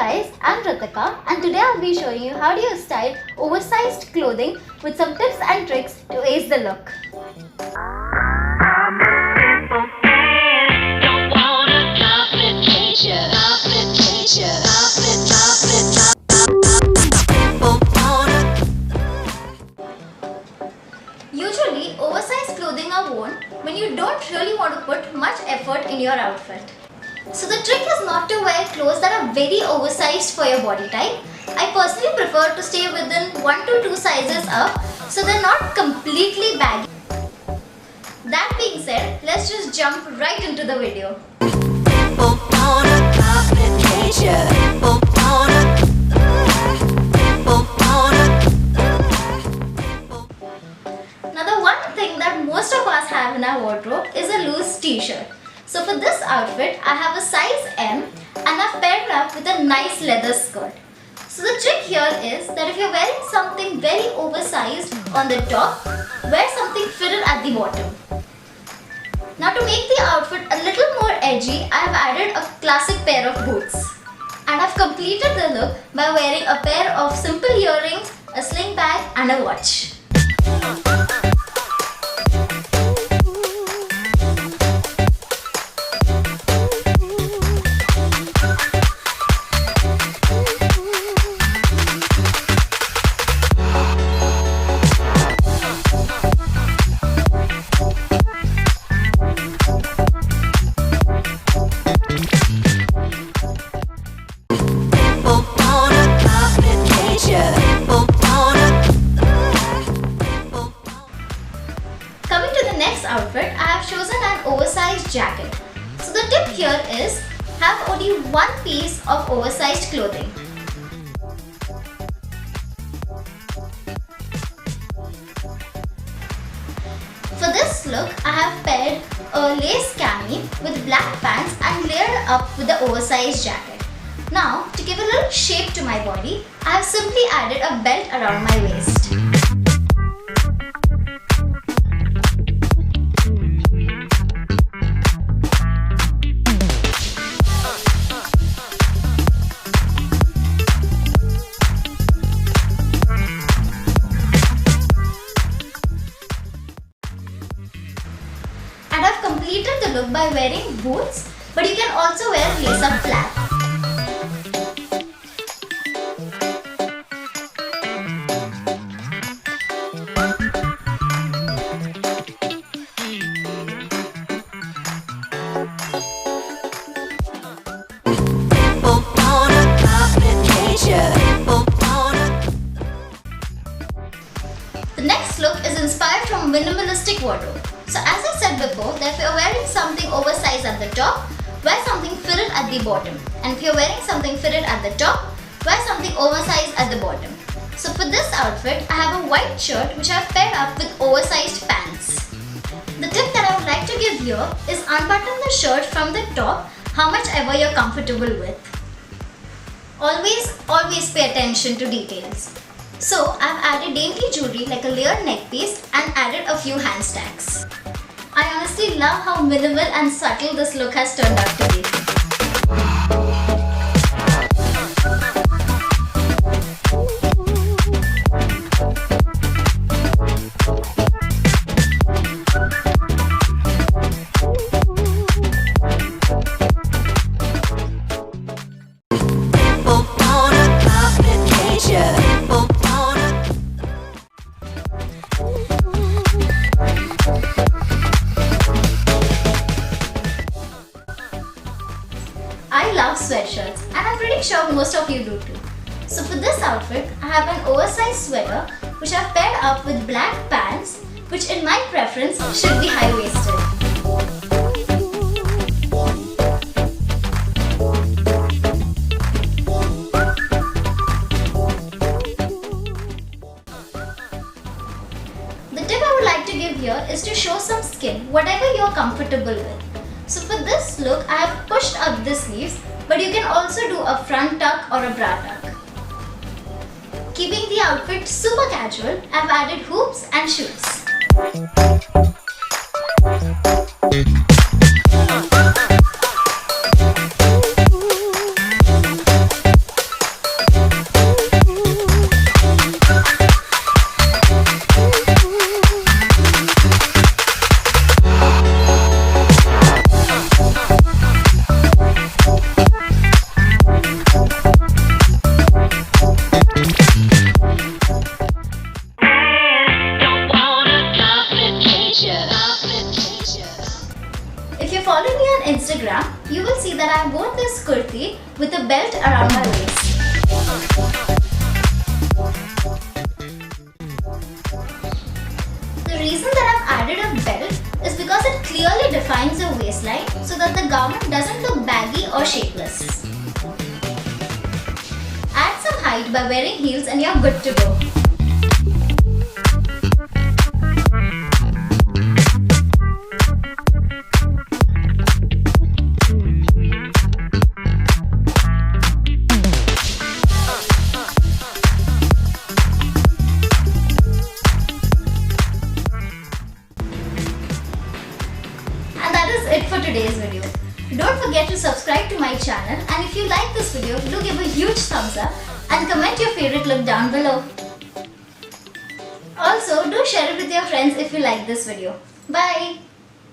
guys, I'm Ritika and today I'll be showing you how do you style oversized clothing with some tips and tricks to ace the look. Usually, oversized clothing are worn when you don't really want to put much effort in your outfit. So the trick is not to wear clothes that are very oversized for your body type. I personally prefer to stay within 1 to 2 sizes up so they're not completely baggy. That being said, let's just jump right into the video. Now the one thing that most of us have in our wardrobe is a loose t-shirt. So for this outfit, I have a size M and I've paired it up with a nice leather skirt. So the trick here is that if you're wearing something very oversized on the top, wear something fitted at the bottom. Now to make the outfit a little more edgy, I have added a classic pair of boots. And I've completed the look by wearing a pair of simple earrings, a sling bag and a watch. Coming to the next outfit, I have chosen an oversized jacket. So the tip here is have only one piece of oversized clothing. For this look, I have paired a lace cami with black pants and layered up with the oversized jacket. Now, to give a little shape to my body, I have simply added a belt around my waist. And I've completed the look by wearing boots, but you can also wear lace-up flats. The next look is inspired from minimalistic wardrobe. So as I said before, that if you're wearing something oversized at the top, wear something fitted at the bottom. And if you're wearing something fitted at the top, wear something oversized at the bottom. So for this outfit, I have a white shirt which I've paired up with oversized pants. The tip that I would like to give here is unbutton the shirt from the top, how much ever you're comfortable with. Always pay attention to details. So I've added dainty jewelry like a layered neck piece and added a few hand stacks. I honestly love how minimal and subtle this look has turned out to be. I love sweatshirts and I'm pretty sure most of you do too. So for this outfit, I have an oversized sweater which I've paired up with black pants, which in my preference should be high-waisted. The tip I would like to give here is to show some skin, whatever you're comfortable with. So for this look, I have pushed up the sleeves, but you can also do a front tuck or a bra tuck. Keeping the outfit super casual, I've added hoops and shoes. belt around my waist. The reason that I've added a belt is because it clearly defines your waistline so that the garment doesn't look baggy or shapeless. Add some height by wearing heels and you're good to go. And that is it for today's video. Don't forget to subscribe to my channel, and if you like this video, do give a huge thumbs up and comment your favorite look down below. Also, do share it with your friends if you like this video. Bye!